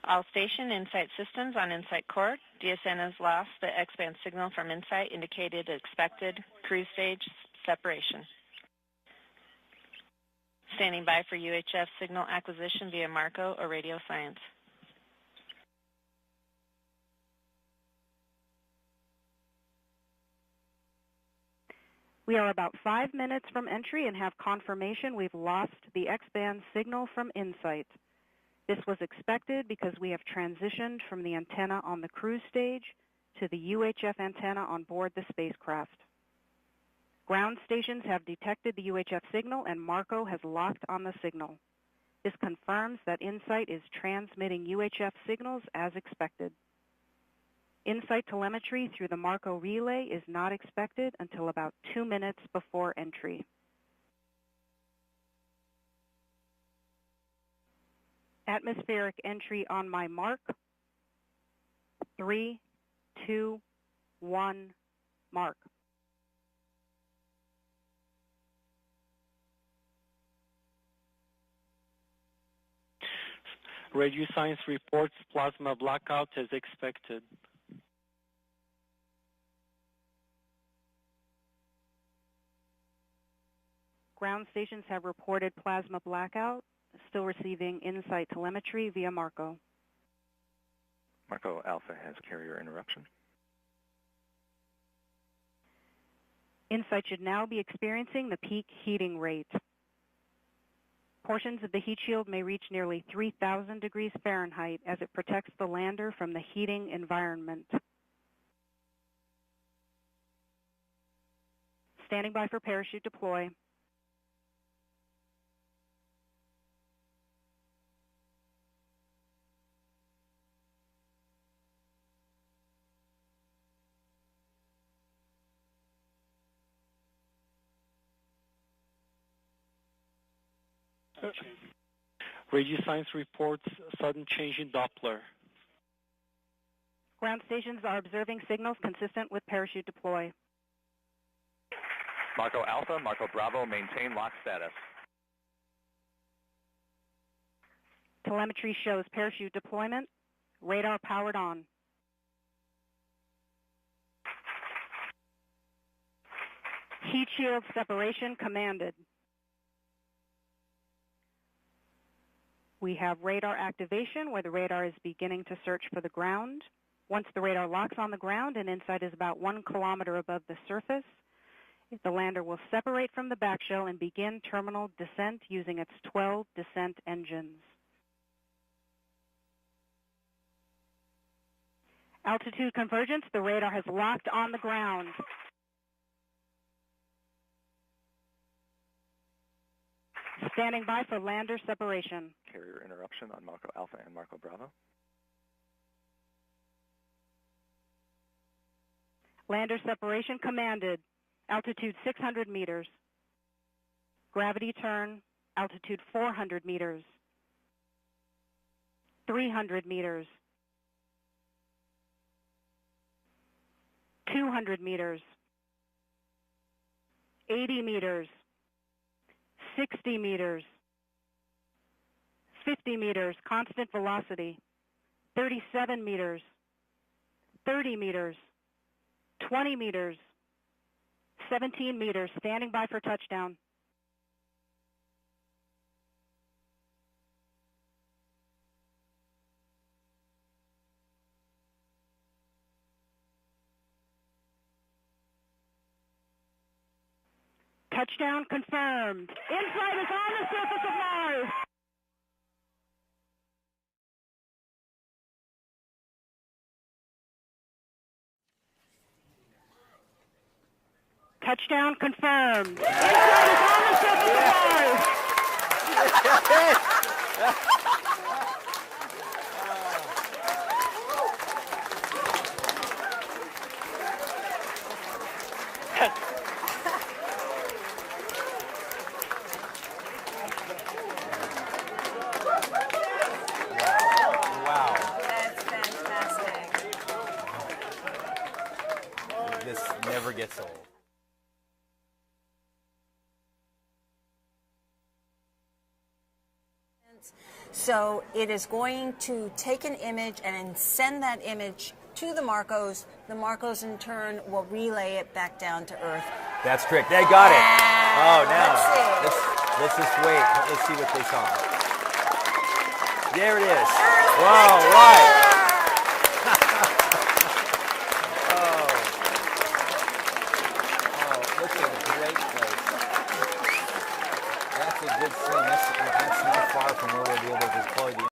All station InSight systems on InSight core. DSN has lost the X-band signal from InSight, indicated expected cruise stage separation. Standing by for UHF signal acquisition via Marco or radio science. We are about 5 minutes from entry and have confirmation we've lost the X-band signal from InSight. This was expected because we have transitioned from the antenna on the cruise stage to the UHF antenna on board the spacecraft. Ground stations have detected the UHF signal and Marco has locked on the signal. This confirms that InSight is transmitting UHF signals as expected. InSight telemetry through the Marco relay is not expected until about 2 minutes before entry. Atmospheric entry on my mark. 3, 2, 1, mark. Radio science reports plasma blackout as expected. Ground stations have reported plasma blackout, still receiving InSight telemetry via Marco. Marco Alpha has carrier interruption. InSight should now be experiencing the peak heating rate. Portions of the heat shield may reach nearly 3,000 degrees Fahrenheit as it protects the lander from the heating environment. Standing by for parachute deploy. Radio science reports sudden change in Doppler. Ground stations are observing signals consistent with parachute deploy. Marco Alpha, Marco Bravo, maintain lock status. Telemetry shows parachute deployment. Radar powered on. Heat shield separation commanded. We have radar activation where the radar is beginning to search for the ground. Once the radar locks on the ground and InSight is about 1 kilometer above the surface, the lander will separate from the backshell and begin terminal descent using its 12 descent engines. Altitude convergence, the radar has locked on the ground. Standing by for lander separation. Carrier interruption on Marco Alpha and Marco Bravo. Lander separation commanded. Altitude 600 meters. Gravity turn, altitude 400 meters. 300 meters. 200 meters. 80 meters. 60 meters, 50 meters, constant velocity, 37 meters, 30 meters, 20 meters, 17 meters, standing by for touchdown. Touchdown confirmed. InSight is on the surface of Mars. Touchdown confirmed. InSight is on the surface of Mars. Gets old. So it is going to take an image and send that image to the Marcos. The Marcos, in turn, will relay it back down to Earth. That's correct. They got it. Oh, now Let's let's just wait. Let's see what they saw. There it is. Wow, right. Looks like a great place. That's a good thing. That's not far from where we'll be able to deploy the